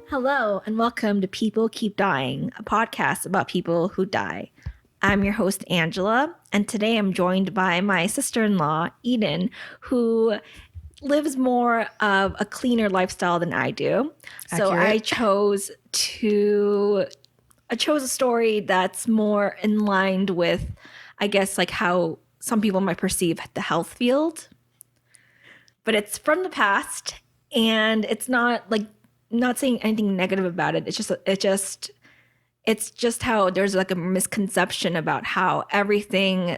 Hello, and welcome to People Keep Dying, a podcast about people who die. I'm your host, Angela, and today I'm joined by my sister-in-law, Eden, who lives more of a cleaner lifestyle than I do. So Accurate. I chose a story that's more in line with, I guess, like how some people might perceive the health field. But it's from the past, and it's not saying anything negative about it. It's just how there's like a misconception about how everything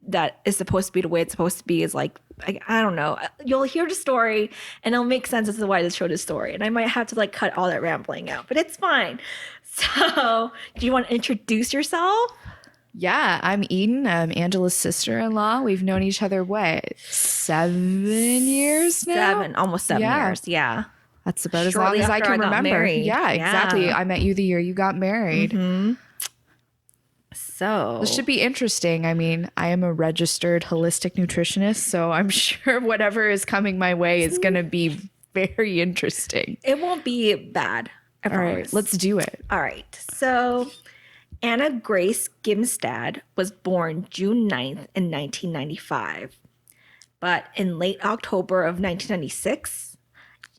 that is supposed to be the way it's supposed to be is like I don't know. You'll hear the story and it'll make sense as to why this showed the story. And I might have to like cut all that rambling out, but it's fine. So do you want to introduce yourself? Yeah, I'm Eden. I'm Angela's sister-in-law. We've known each other, 7 years now? Almost 7 years. Yeah. That's about as Shortly long as I after can I got remember. married. Yeah, exactly. Yeah. I met you the year you got married. Mm-hmm. So This should be interesting. I mean, I am a registered holistic nutritionist, so I'm sure whatever is coming my way is going to be very interesting. it won't be bad. I All right, promise. let's do it. All right. So Anna Grace Gimstad was born June 9th in 1995. But in late October of 1996,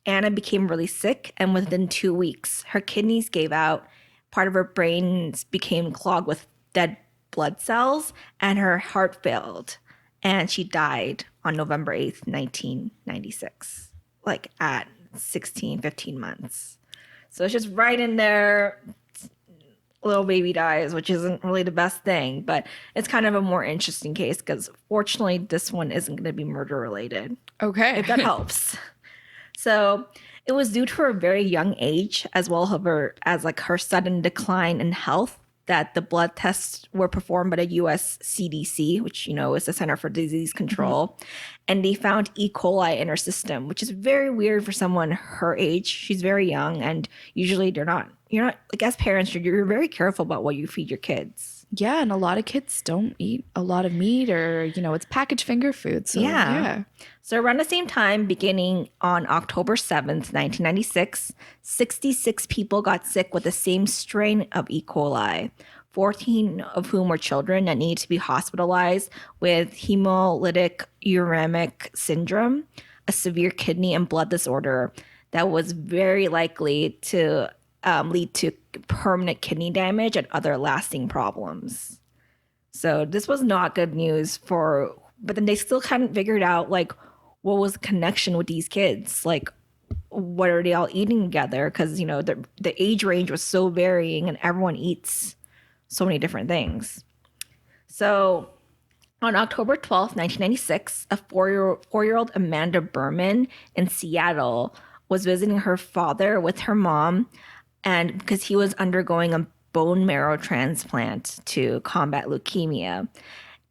Anna became really sick, and within 2 weeks, her kidneys gave out, part of her brain became clogged with dead blood cells, and her heart failed. And she died on November 8th, 1996, like at 15 months. So it's just right in there. Little baby dies, which isn't really the best thing, but it's kind of a more interesting case because fortunately this one isn't going to be murder related, Okay. if that helps. So it was due to her very young age as well as her sudden decline in health that the blood tests were performed by the US CDC, which is the Center for Disease Control, and they found E. coli in her system, which is very weird for someone her age. She's very young, and usually you're not like, as parents, you're very careful about what you feed your kids. Yeah, and a lot of kids don't eat a lot of meat or, it's packaged finger food. So, yeah. So around the same time, beginning on October 7th, 1996, 66 people got sick with the same strain of E. coli, 14 of whom were children that needed to be hospitalized with hemolytic uremic syndrome, a severe kidney and blood disorder that was very likely to lead to permanent kidney damage and other lasting problems. So this was not good news but then they still hadn't figured out like what was the connection with these kids, like what are they all eating together, because the age range was so varying and everyone eats so many different things. So on October 12th, 1996, a four-year-old Amanda Berman in Seattle was visiting her father with her mom, and because he was undergoing a bone marrow transplant to combat leukemia.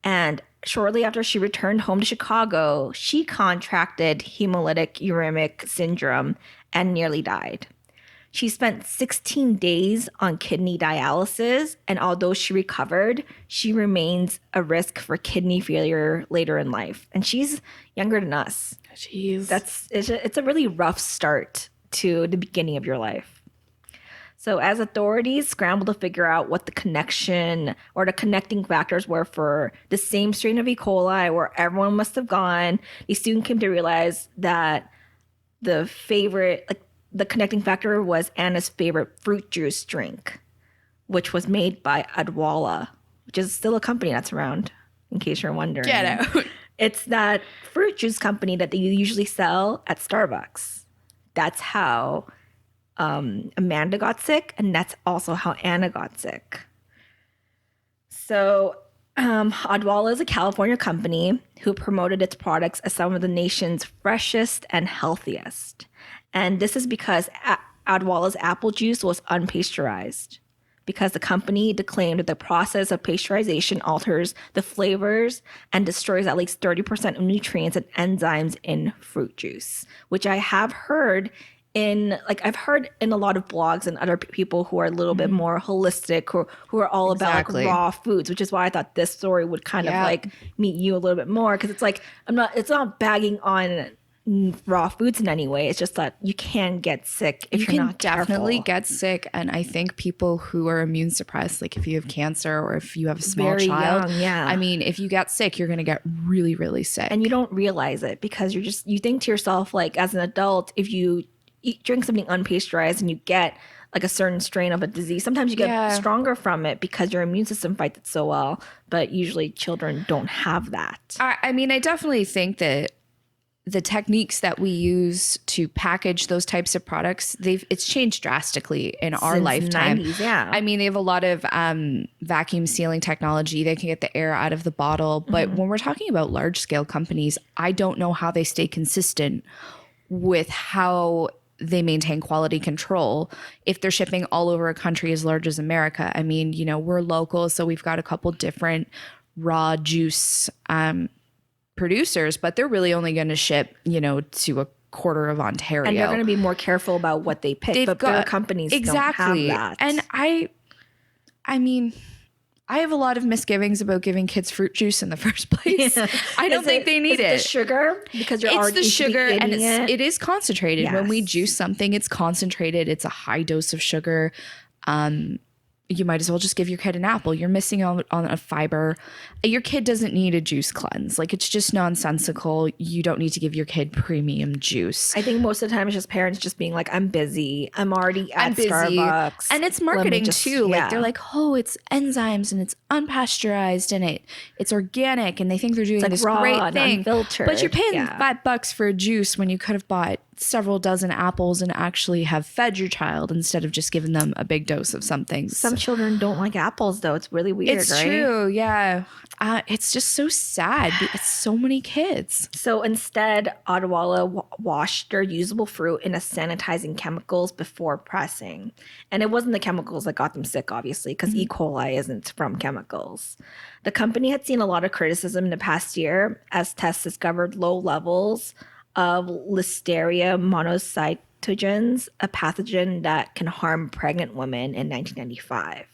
And shortly after she returned home to Chicago, she contracted hemolytic uremic syndrome and nearly died. She spent 16 days on kidney dialysis, and although she recovered, she remains a risk for kidney failure later in life. And she's younger than us. Jeez. It's a really rough start to the beginning of your life. So as authorities scrambled to figure out what the connection or the connecting factors were for the same strain of E. coli where everyone must have gone, they soon came to realize that the connecting factor was Anna's favorite fruit juice drink, which was made by Odwalla, which is still a company that's around, in case you're wondering. Get out. It's that fruit juice company that they usually sell at Starbucks. That's how Amanda got sick, and that's also how Anna got sick. So Odwalla is a California company who promoted its products as some of the nation's freshest and healthiest. And this is because Odwalla's apple juice was unpasteurized, because the company declaimed that the process of pasteurization alters the flavors and destroys at least 30% of nutrients and enzymes in fruit juice, which I have heard I've heard in a lot of blogs and other people who are a little bit more holistic, who are all about like raw foods, which is why I thought this story would kind of like meet you a little bit more, because it's like it's not bagging on raw foods in any way. It's just that you can get sick if You you're can not definitely careful. get sick. And I think people who are immune suppressed, like if you have cancer or if you have a small Very child, young, yeah. I mean, if you get sick, you're going to get really, really sick. And you don't realize it because you think to yourself, like, as an adult, if you drink something unpasteurized and you get like a certain strain of a disease, sometimes you get Yeah. stronger from it because your immune system fights it so well. But usually children don't have that. I mean, I definitely think that the techniques that we use to package those types of products, it's changed drastically in our Since lifetime. 90s, yeah. I mean, they have a lot of vacuum sealing technology. They can get the air out of the bottle. But when we're talking about large scale companies, I don't know how they stay consistent with how they maintain quality control if they're shipping all over a country as large as America. I mean, you know, we're local, so we've got a couple different raw juice producers, but they're really only going to ship, you know, to a quarter of Ontario. And they're going to be more careful about what they pick. But bigger companies don't have that. And I mean, I have a lot of misgivings about giving kids fruit juice in the first place. I don't think they need it. The sugar, because you're It's already the sugar, and it. it is concentrated. When we Yes. juice something, it's concentrated. It's a high dose of sugar. You might as well just give your kid an apple. You're missing out on a fiber. Your kid doesn't need a juice cleanse. Like, it's just nonsensical. You don't need to give your kid premium juice. I think most of the time it's just parents just being like, I'm busy. I'm already at Starbucks. And it's marketing too. Like, they're like, oh, it's enzymes and it's unpasteurized and it's organic, and they think they're doing like this raw great and thing. unfiltered. But you're paying Yeah. $5 for a juice when you could have bought several dozen apples and actually have fed your child instead of just giving them a big dose of something. Some children don't like apples, though. It's really weird, It's right? true, yeah. It's just so sad. It's so many kids. So instead, Odwalla washed their usable fruit in a sanitizing chemicals before pressing. And it wasn't the chemicals that got them sick, obviously, because E. coli isn't from chemicals. The company had seen a lot of criticism in the past year as tests discovered low levels of Listeria monocytogenes, a pathogen that can harm pregnant women, in 1995.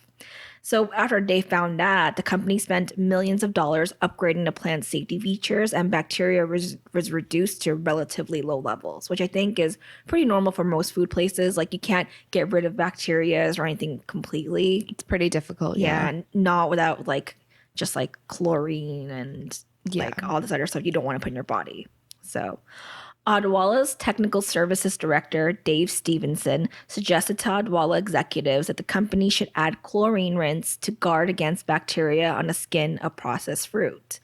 So after they found that, the company spent millions of dollars upgrading the plant's safety features, and bacteria was reduced to relatively low levels, which I think is pretty normal for most food places. Like, you can't get rid of bacteria or anything completely. It's pretty difficult. Yeah, Yeah. and not without just chlorine and all this other stuff you don't want to put in your body. So Odwalla's technical services director, Dave Stevenson, suggested to Odwalla executives that the company should add chlorine rinse to guard against bacteria on the skin of processed fruit.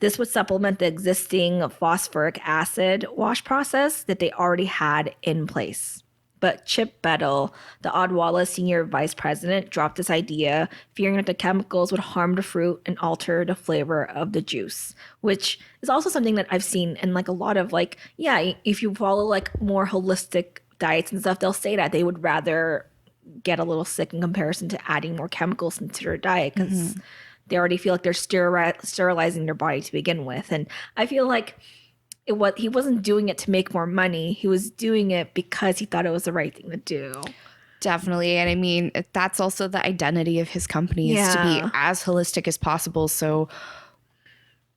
This would supplement the existing phosphoric acid wash process that they already had in place. But Chip Bettle, the Odwalla senior vice president, dropped this idea, fearing that the chemicals would harm the fruit and alter the flavor of the juice, which is also something that I've seen in a lot of if you follow more holistic diets and stuff, they'll say that they would rather get a little sick in comparison to adding more chemicals into their diet because they already feel like they're sterilizing their body to begin with. And I feel like he wasn't doing it to make more money. He was doing it because he thought it was the right thing to do. Definitely. And I mean, that's also the identity of his company is to be as holistic as possible. So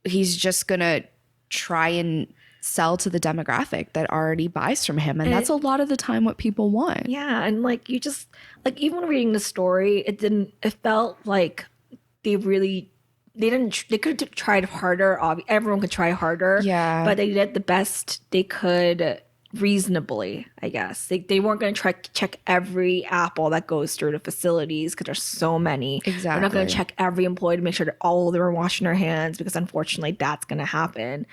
he's just going to try and sell to the demographic that already buys from him. And that's a lot of the time what people want. Yeah. And you just, even reading the story, it felt like they could have tried harder. Everyone could try harder. Yeah. But they did the best they could reasonably, I guess. They weren't going to check every apple that goes through the facilities because there's so many. Exactly. They're not going to check every employee to make sure that all of them are washing their hands because unfortunately that's going to happen.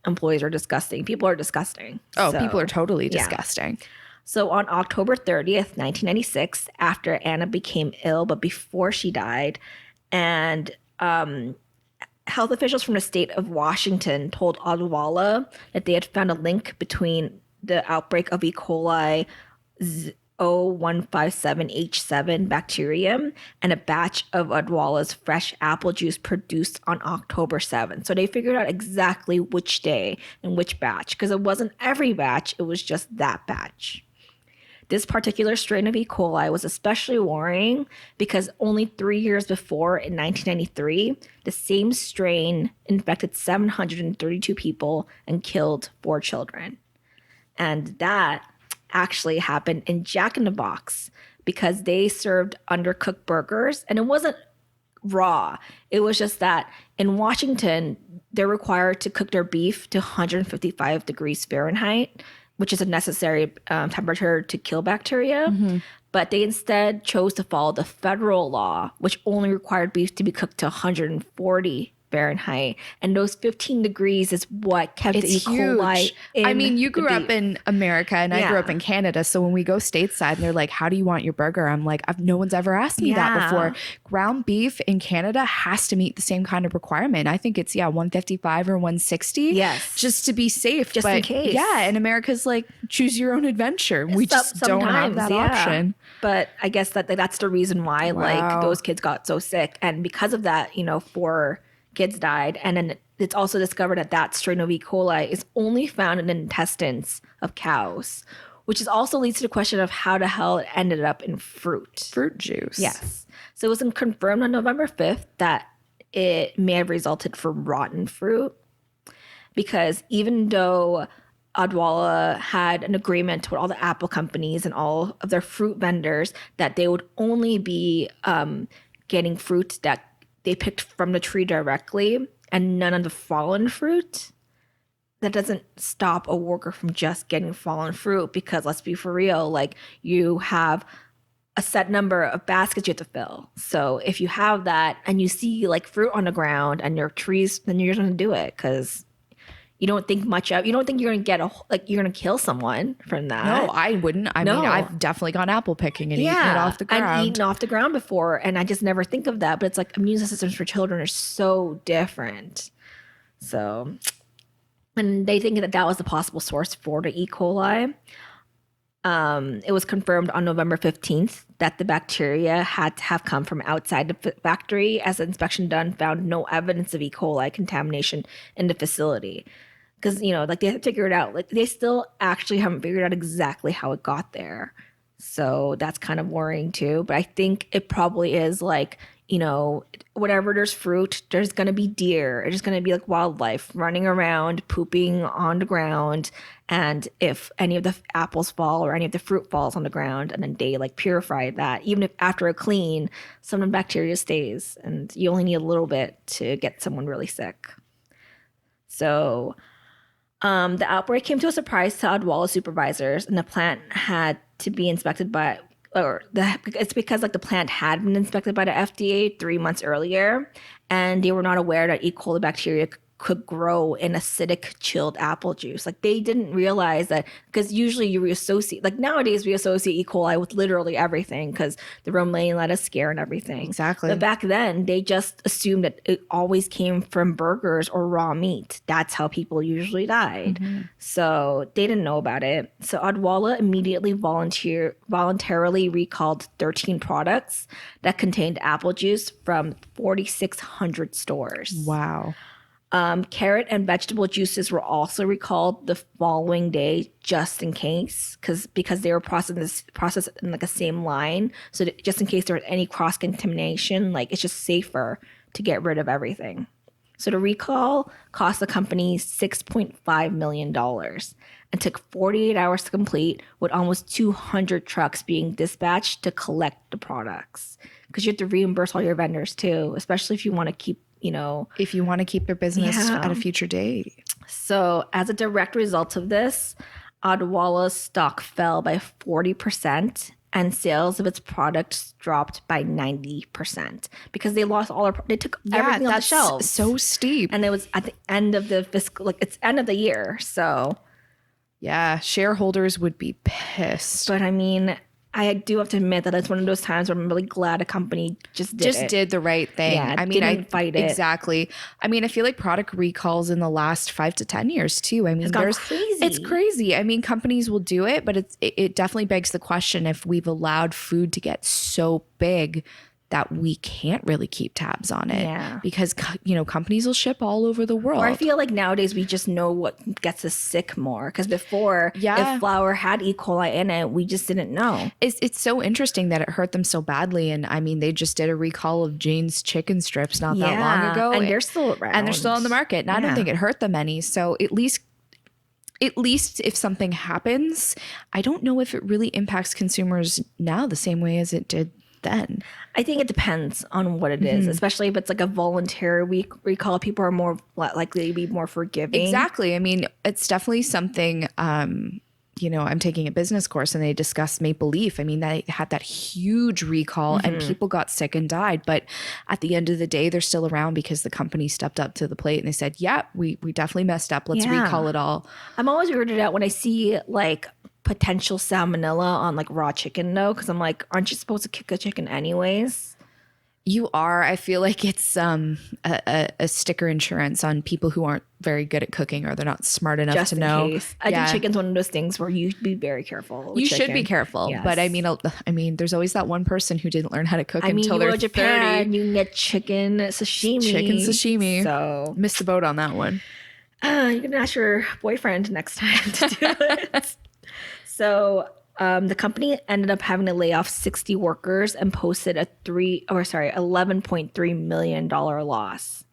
Employees are disgusting. People are disgusting. Oh, people are totally disgusting. So on October 30th, 1996, after Anna became ill, but before she died, and health officials from the state of Washington told Odwalla that they had found a link between the outbreak of E. coli 0157H7 bacterium and a batch of Odwalla's fresh apple juice produced on October 7th. So they figured out exactly which day and which batch, because it wasn't every batch, it was just that batch. This particular strain of E. coli was especially worrying because only 3 years before, in 1993, the same strain infected 732 people and killed 4 children. And that actually happened in Jack in the Box because they served undercooked burgers, and it wasn't raw. It was just that in Washington, they're required to cook their beef to 155 degrees Fahrenheit, which is a necessary temperature to kill bacteria. But they instead chose to follow the federal law, which only required beef to be cooked to 140 Fahrenheit. And those 15 degrees is what kept the E. coli huge. in I mean, you the grew up beef. in America and I grew Yeah. up in Canada. So when we go stateside and they're like, how do you want your burger? I'm like, no one's ever asked me that Yeah. before. Ground beef in Canada has to meet the same kind of requirement. I think it's 155 or 160. Yes. Just to be safe. Just in case. Yeah. And America's like, choose your own adventure. We just don't have that option. But I guess that's the reason why like Wow. those kids got so sick. And because of that, 4 kids died. And then it's also discovered that that strain of E. coli is only found in the intestines of cows, which is also leads to the question of how the hell it ended up in fruit. Fruit juice. Yes. So it was confirmed on November 5th that it may have resulted from rotten fruit, because even though Odwalla had an agreement with all the apple companies and all of their fruit vendors that they would only be getting fruit that they picked from the tree directly and none of the fallen fruit, that doesn't stop a worker from just getting fallen fruit, because let's be for real, like you have a set number of baskets you have to fill. So if you have that and you see like fruit on the ground and your trees, then you're going to do it because you don't think you don't think you're going to you're going to kill someone from that. No, I wouldn't. I No. mean, I've definitely gone apple picking and eaten it off the ground. And eaten off the ground before. And I just never think of that. But it's like immune systems for children are so different. So, and they think that was the possible source for the E. coli. It was confirmed on November 15th that the bacteria had to have come from outside the factory, as the inspection done found no evidence of E. coli contamination in the facility. Because, they have to figure it out. Like they still actually haven't figured out exactly how it got there. So that's kind of worrying too. But I think it probably is like, whatever there's fruit, there's going to be deer. There's going to be like wildlife running around, pooping on the ground. And if any of the apples fall or any of the fruit falls on the ground, and then they like purify that, even if after a clean, some of the bacteria stays. And you only need a little bit to get someone really sick. So the outbreak came to a surprise to Odwalla supervisors, and the plant had to be inspected by, it's because like the plant had been inspected by the FDA 3 months earlier, and they were not aware that E. coli bacteria could grow in acidic chilled apple juice. Like they didn't realize that, because usually you associate, like nowadays we associate E. coli with literally everything because the romaine lettuce scare and everything. Exactly. But back then they just assumed that it always came from burgers or raw meat. That's how people usually died. So they didn't know about it. So Odwalla immediately voluntarily recalled 13 products that contained apple juice from 4,600 stores. Wow. Carrot and vegetable juices were also recalled the following day, just in case, because they were processed in like the same line. So that just in case there was any cross contamination, like it's just safer to get rid of everything. So the recall cost the company $6.5 million and took 48 hours to complete, with almost 200 trucks being dispatched to collect the products. Because you have to reimburse all your vendors too, especially if you want to keep, if you want to keep their business Yeah. at a future date. So as a direct result of this, Odwalla's stock fell by 40%, and sales of its products dropped by 90% because they lost they took everything off the shelves. So steep. And it was at the end of the fiscal, like it's end of the year. So, Yeah, shareholders would be pissed. but I mean, I do have to admit that it's one of those times where I'm really glad a company just did the right thing. Yeah, I mean, didn't fight it. Exactly. I mean, I feel like product recalls in the last 5 to 10 years too. I mean, gone crazy. It's crazy. I mean, companies will do it, but it definitely begs the question if we've allowed food to get so big that we can't really keep tabs on it. Yeah. Because, companies will ship all over the world. Or I feel like nowadays we just know what gets us sick more. Because before, Yeah. if flour had E. coli in it, we just didn't know. It's so interesting that it hurt them so badly. And I mean, they just did a recall of Jane's chicken strips not that long ago. And they're still around. And they're still on the market. And I don't Yeah. think it hurt them any. So at least at least if something happens, I don't know if it really impacts consumers now the same way as it did then. I think it depends on what it is, especially if it's like a voluntary recall. People are more likely to be more forgiving. Exactly. I mean, it's definitely something, you know, I'm taking a business course and they discussed Maple Leaf. I mean, they had that huge recall and people got sick and died. But at the end of the day, they're still around because the company stepped up to the plate and they said, yeah, we definitely messed up. Let's recall it all. I'm always weirded out when I see like potential salmonella on like raw chicken though, because I'm like, aren't you supposed to cook a chicken anyways? You are. I feel like it's a sticker insurance on people who aren't very good at cooking or they're not smart enough Just to in know. case. I think chicken's one of those things where you be very careful. You should be careful. Yes. But I mean, there's always that one person who didn't learn how to cook until they're 30. Japan, you can get chicken sashimi. So missed the boat on that one. You can ask your boyfriend next time to do it. So the company ended up having to lay off 60 workers and posted a $11.3 million loss.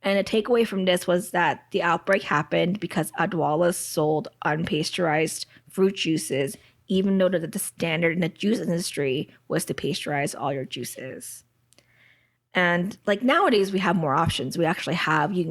And a takeaway from this was that the outbreak happened because Odwalla sold unpasteurized fruit juices, even though the standard in the juice industry was to pasteurize all your juices. And like nowadays we have more options. You can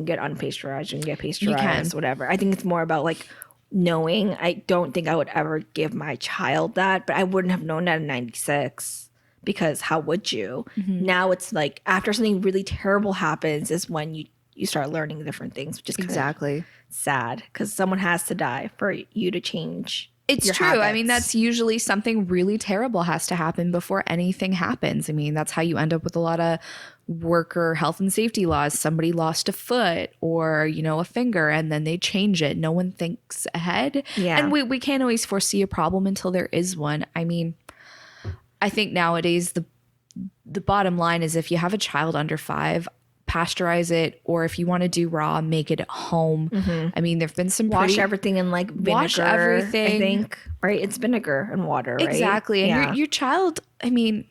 get unpasteurized, you can get pasteurized, whatever. I think it's more about like knowing. I don't think I would ever give my child that, but I wouldn't have known that in 96 because how would you? Now it's like after something really terrible happens is when you start learning different things, which is exactly sad because someone has to die for you to change. It's true. Habits. I mean, that's usually something really terrible has to happen before anything happens. I mean, that's how you end up with a lot of worker health and safety laws. Somebody lost a foot or, you know, a finger and then they change it. No one thinks ahead. Yeah. And we can't always foresee a problem until there is one. I mean, I think nowadays the bottom line is if you have a child under 5, pasteurize it, or if you want to do raw, make it at home. I mean, there've been some wash everything in like vinegar. Wash everything. I think, right? It's vinegar and water, right? Exactly. And your child, I mean,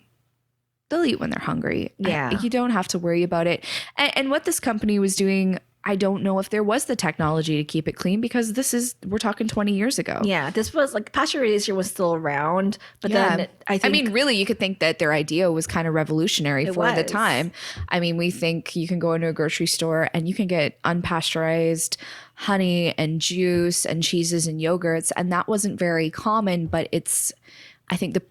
they'll eat when they're hungry. Yeah. You don't have to worry about it. And what this company was doing, I don't know if there was the technology to keep it clean because we're talking 20 years ago. Yeah, this was like pasteurization was still around, but then I mean, really, you could think that their idea was kind of revolutionary for the time. I mean, we think you can go into a grocery store and you can get unpasteurized honey and juice and cheeses and yogurts, and that wasn't very common, but I think the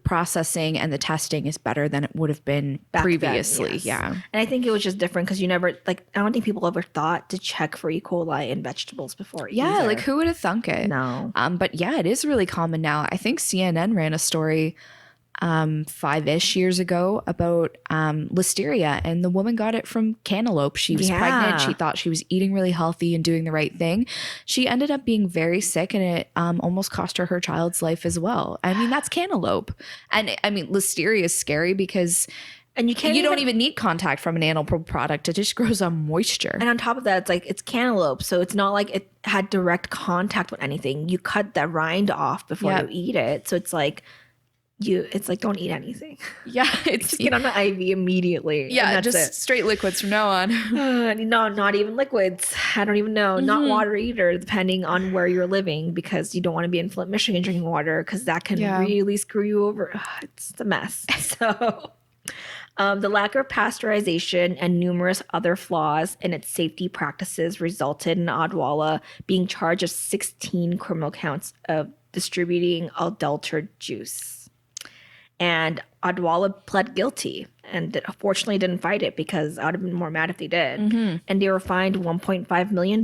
processing and the testing is better than it would have been previously. Then, yes. Yeah. And I think it was just different because you never, like, I don't think people ever thought to check for E. coli in vegetables before either. Like who would have thunk it? No. But yeah, it is really common now. I think CNN ran a story 5-ish years ago about listeria, and the woman got it from cantaloupe. She was pregnant. She thought she was eating really healthy and doing the right thing. She ended up being very sick, and it almost cost her child's life as well. I mean, that's cantaloupe. And I mean, listeria is scary because you don't even need contact from an animal product. It just grows on moisture. And on top of that, it's cantaloupe, so it's not like it had direct contact with anything. You cut that rind off before you eat it, so it's like don't eat anything. Yeah, just get on the IV immediately. Yeah, just straight liquids from now on. No, not even liquids. I don't even know. Not water either, depending on where you're living, because you don't want to be in Flint, Michigan drinking water because that can really screw you over. It's a mess. So the lack of pasteurization and numerous other flaws in its safety practices resulted in Odwalla being charged of 16 criminal counts of distributing adulterated juice. And Odwalla pled guilty and fortunately didn't fight it because I would have been more mad if they did. And they were fined $1.5 million,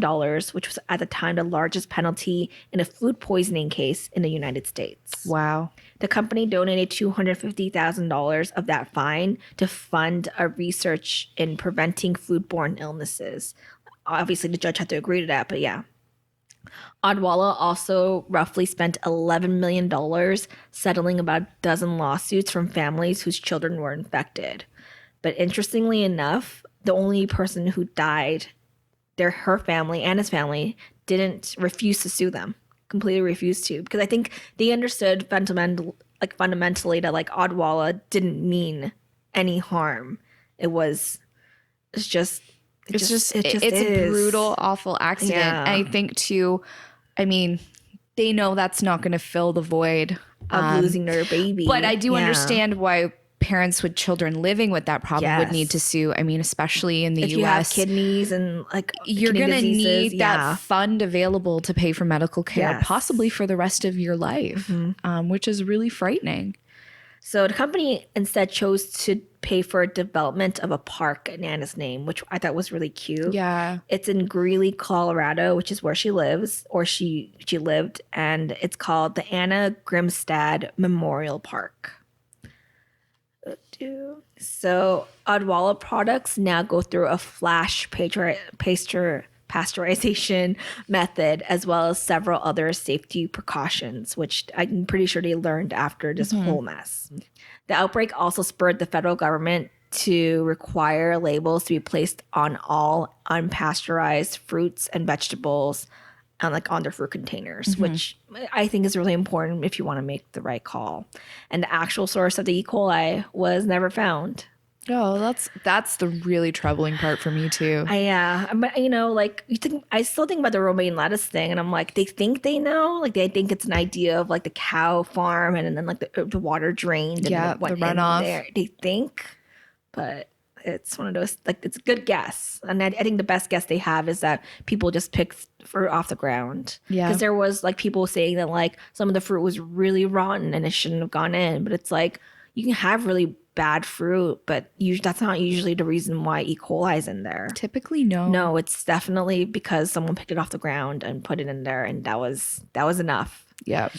which was at the time the largest penalty in a food poisoning case in the United States. Wow. The company donated $250,000 of that fine to fund a research in preventing foodborne illnesses. Obviously, the judge had to agree to that, but yeah. Odwalla also roughly spent $11 million settling about a dozen lawsuits from families whose children were infected. But interestingly enough, the only person who died, her family and his family, didn't refuse to sue them. Completely refused to. Because I think they understood fundamentally that like Odwalla didn't mean any harm. It's just a brutal, awful accident. And I think too, I mean, they know that's not going to fill the void of losing their baby. But I do understand why parents with children living with that problem would need to sue. I mean, especially in the US. If you have kidneys and like you're going to need that fund available to pay for medical care, possibly for the rest of your life, which is really frightening. So the company instead chose to pay for development of a park in Anna's name, which I thought was really cute. Yeah. It's in Greeley, Colorado, which is where she lives, or she lived, and it's called the Anna Grimstad Memorial Park. So Odwalla products now go through a flash pasteurization method, as well as several other safety precautions, which I'm pretty sure they learned after this whole mess. The outbreak also spurred the federal government to require labels to be placed on all unpasteurized fruits and vegetables and like on their fruit containers, which I think is really important if you want to make the right call. And the actual source of the E. coli was never found. Oh, that's the really troubling part for me too. But you know, like I still think about the romaine lettuce thing, and I'm like, they think they know, like they think it's an idea of like the cow farm, and then like the water drained, and the runoff. There. They think, but it's one of those, like, it's a good guess, and I think the best guess they have is that people just pick fruit off the ground. Yeah, because there was like people saying that like some of the fruit was really rotten and it shouldn't have gone in, but it's like you can have really bad fruit, but that's not usually the reason why E. coli is in there. Typically, no. No, it's definitely because someone picked it off the ground and put it in there, and that was enough. Yeah.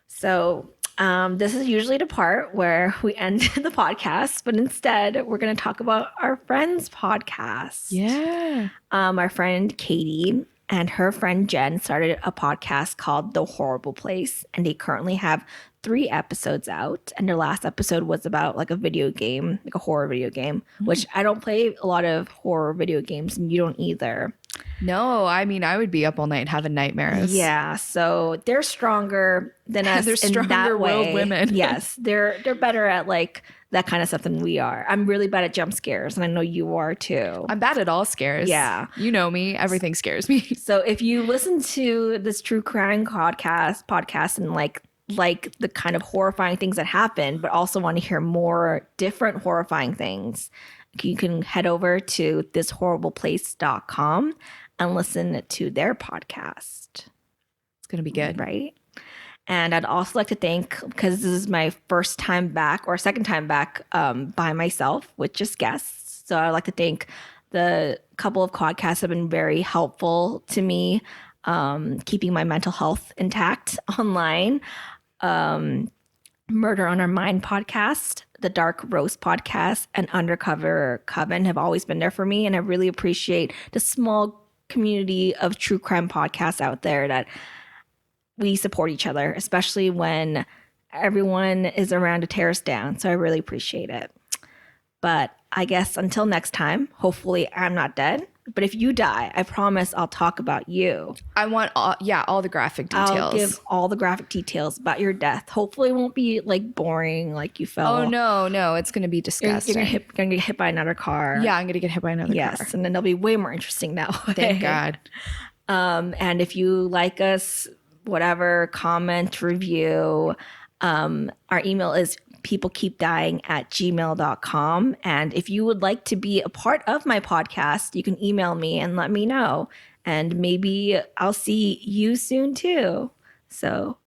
So this is usually the part where we end the podcast, but instead we're going to talk about our friend's podcast. Yeah. Our friend Katie and her friend Jen started a podcast called The Horrible Place, and they currently have 3 episodes out, and their last episode was about like a video game, like a horror video game, which I don't play a lot of horror video games, and you don't either. No, I mean, I would be up all night having nightmares. Yeah, so they're stronger than us. They're stronger-willed women. Yes, they're better at like that kind of stuff than we are. I'm really bad at jump scares, and I know you are too. I'm bad at all scares. Yeah. You know me. Everything scares me. So if you listen to this true crime podcast and like the kind of horrifying things that happen, but also want to hear more different horrifying things, you can head over to thishorribleplace.com and listen to their podcast. It's going to be good. Right? And I'd also like to thank, because this is my first time back or second time back by myself with just guests. So I'd like to thank the couple of podcasts have been very helpful to me, keeping my mental health intact online. Murder on Our Mind podcast, the Dark Roast podcast, and Undercover Coven have always been there for me. And I really appreciate the small community of true crime podcasts out there that we support each other, especially when everyone is around to tear us down. So I really appreciate it. But I guess until next time, hopefully I'm not dead. But if you die, I promise I'll talk about you. I want all the graphic details. I'll give all the graphic details about your death. Hopefully it won't be like boring, like you fell. Oh, no. It's going to be disgusting. You're going to get hit by another car. Yeah, I'm going to get hit by another car. Yes, and then they'll be way more interesting that way. Thank God. And if you like us, whatever, comment, review. Our email is peoplekeepdying@gmail.com. And if you would like to be a part of my podcast, you can email me and let me know. And maybe I'll see you soon too. So